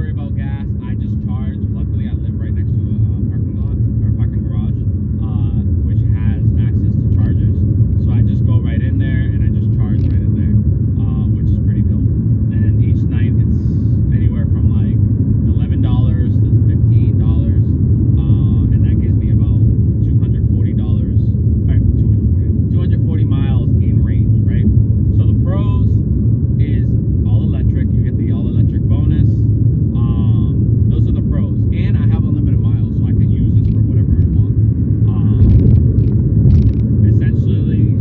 worry about gas. I just charge. Luckily, I live right next to a parking lot or parking garage, which has access to chargers. So I just go right in there and I just charge right in there, which is pretty dope. And each night it's anywhere from like $11 to $15, and that gives me about $240. All right, 240 miles in range, right? So the pros is all electric. You get the all electric bonus. Those are the pros, and I have unlimited miles, so I can use this for whatever I want. Essentially,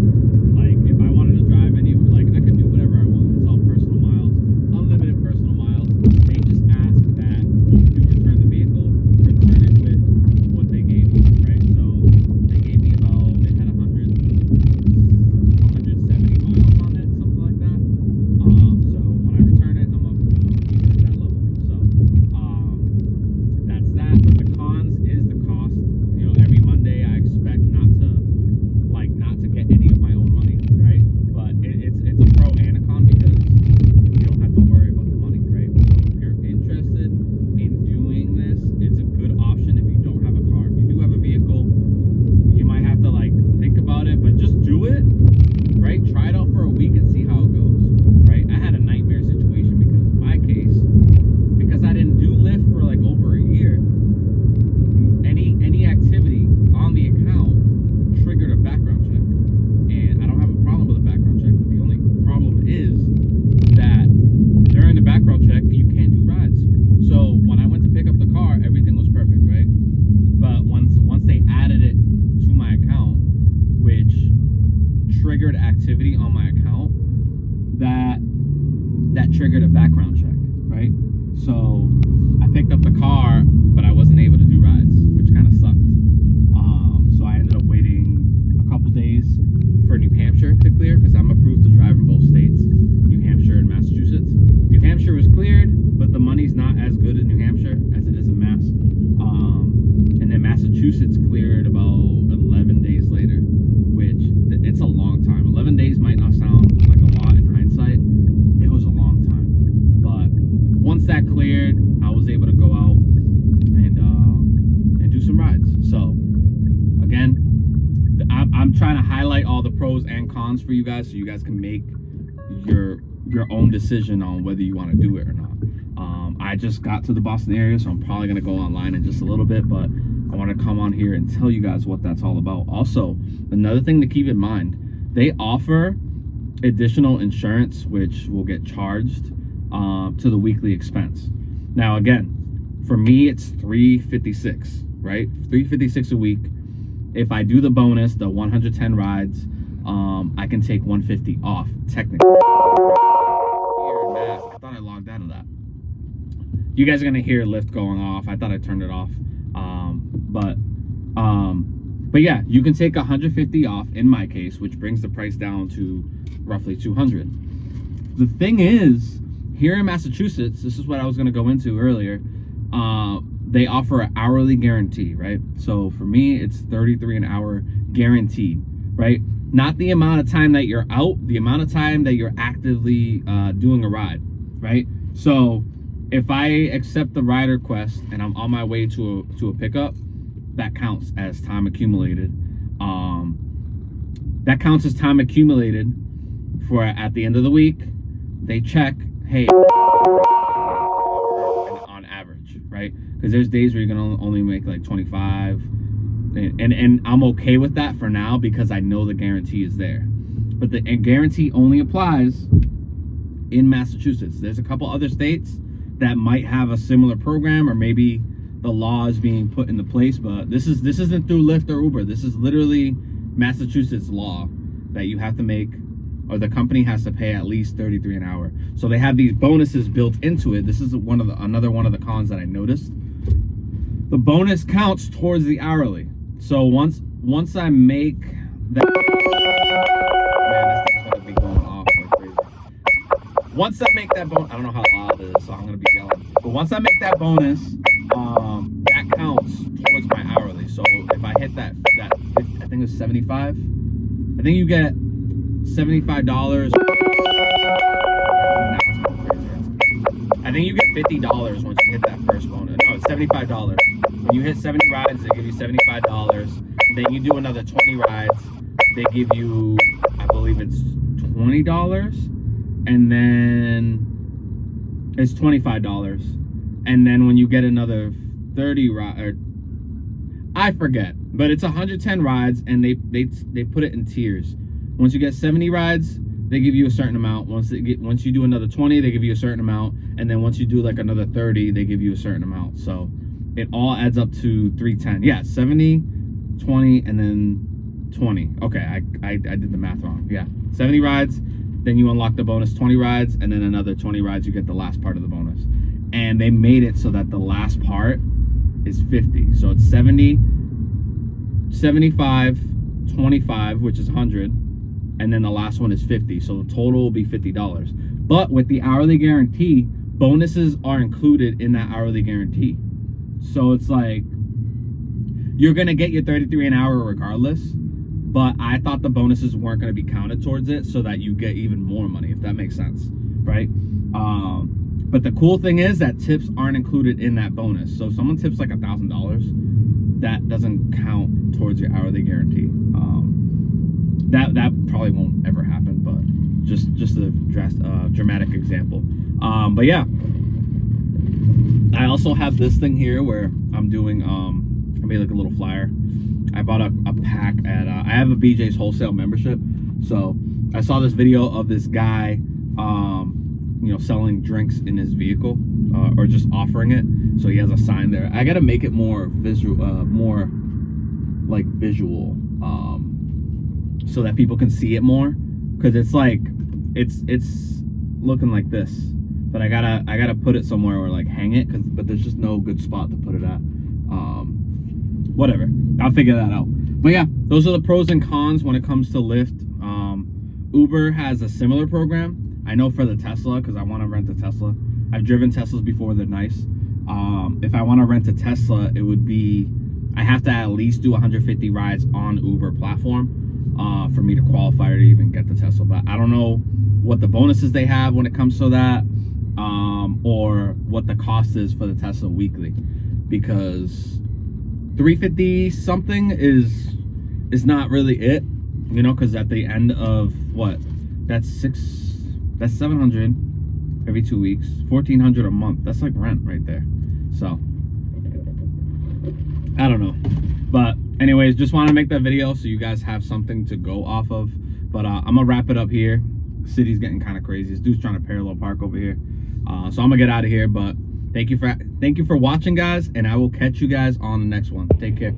like if I wanted to drive anywhere, like I could do whatever I want. It's all personal miles, unlimited personal miles. They just ask that you do return the vehicle, return it with what they gave you, right? So they gave me about, it had 170 miles on it, something like that. So when I return it, I'm keeping it at that level. So that's that. But the cons is the cost. You know, every Monday I expect not to get any of my own money, right? But it's a pro and a con because you don't have to worry about the money, right? So if you're interested in doing this, it's a good option if you don't have a car. If you do have a vehicle, you might have to like think about it, but just do it, right? Try it out for a week and see how it goes, right? I had a nightmare situation because in my case, because I didn't do Lyft for like over a year, any activity on the account triggered a background check. And I don't have a problem with a background check, but the only problem is that during the background check, you can't do rides. So when I went to pick up the car, everything was perfect, right? But once they added it to my account, which triggered activity on my account, that triggered a background check, right? So I picked up the car, but I wasn't able to do rides, which kind of sucked. So I ended up waiting a couple days for New Hampshire to clear because I'm approved to drive in both states, New Hampshire and Massachusetts. New Hampshire was cleared, but the money's not as good in New Hampshire as it is in Mass. And then Massachusetts cleared about 11 days later, which it's a long time. 11 days might not sound like a lot in hindsight. It was a long time. But once that cleared, I was able to go out and do some rides. So again, I'm trying to highlight all the pros and cons for you guys so you guys can make your own decision on whether you want to do it or not. I just got to the Boston area, so I'm probably going to go online in just a little bit, but I want to come on here and tell you guys what that's all about. Also, another thing to keep in mind, they offer additional insurance, which will get charged to the weekly expense. Now, again, for me, it's $356, right? $356 a week. If I do the bonus, the 110 rides, I can take $150 off, technically. I thought I logged out of that. You guys are gonna hear Lyft going off. I thought I turned it off. But yeah, you can take $150 off in my case, which brings the price down to roughly $200. The thing is, here in Massachusetts, this is what I was gonna go into earlier. They offer an hourly guarantee, right? So for me, it's $33 an hour guaranteed, right? Not the amount of time that you're out, the amount of time that you're actively doing a ride, right? So if I accept the ride request and I'm on my way to a pickup, that counts as time accumulated. That counts as time accumulated for at the end of the week. They check, hey, on average, right? Because there's days where you're gonna only make like 25, and I'm okay with that for now because I know the guarantee is there. But the guarantee only applies in Massachusetts. There's a couple other states that might have a similar program, or maybe the law is being put into place, but this isn't through Lyft or Uber. This is literally Massachusetts law that you have to make, or the company has to pay at least $33 an hour. So they have these bonuses built into it. This is another one of the cons that I noticed. The bonus counts towards the hourly. So once I make that, man, this thing's gonna be going off like crazy. Once I make that bonus, I don't know how loud it is, so I'm gonna be yelling. But once I make that bonus, that counts towards my hourly. So if I hit that I think it was 75. I think you get $75. I think you get $50 once you hit that first bonus. No, it's $75. When you hit 70 rides, they give you $75. Then you do another 20 rides, they give you, I believe it's $20, and then it's $25. And then when you get another 30 rides, I forget, but it's 110 rides, and they put it in tiers. Once you get 70 rides, they give you a certain amount. Once you do another 20, they give you a certain amount, and then once you do like another 30, they give you a certain amount. So it all adds up to 310. Yeah, 70, 20, and then 20. Okay, I did the math wrong. Yeah, 70 rides, then you unlock the bonus 20 rides, and then another 20 rides, you get the last part of the bonus. And they made it so that the last part is 50. So it's 70, 75, 25, which is 100, and then the last one is 50. So the total will be $50. But with the hourly guarantee, bonuses are included in that hourly guarantee. So it's like you're gonna get your 33 an hour regardless, but I thought the bonuses weren't gonna be counted towards it, so that you get even more money, if that makes sense, right? But the cool thing is that tips aren't included in that bonus. So if someone tips like $1,000, that doesn't count towards your hourly guarantee. That probably won't ever happen, but just a dramatic example. But yeah, I also have this thing here where I'm doing I made like a little flyer. I bought a pack at I have a BJ's wholesale membership, so I saw this video of this guy you know, selling drinks in his vehicle, or just offering it. So he has a sign there. I gotta make it more visual, so that people can see it more, because it's like it's looking like this, but I gotta put it somewhere or like hang it, but there's just no good spot to put it at. Whatever, I'll figure that out. But yeah, those are the pros and cons when it comes to Lyft. Uber has a similar program. I know for the Tesla, because I want to rent a Tesla. I've driven Teslas before, they're nice. If I want to rent a Tesla, it would be, I have to at least do 150 rides on Uber platform for me to qualify to even get the Tesla. But I don't know what the bonuses they have when it comes to that, or what the cost is for the Tesla weekly, because 350 something is not really it, you know, because at the end of what, that's 700 every 2 weeks, 1,400 a month. That's like rent right there. So I don't know, but anyways, just want to make that video so you guys have something to go off of. But I'm gonna wrap it up here. The city's getting kind of crazy. This dude's trying to parallel park over here, so I'm gonna get out of here. But thank you for watching, guys, and I will catch you guys on the next one. Take care.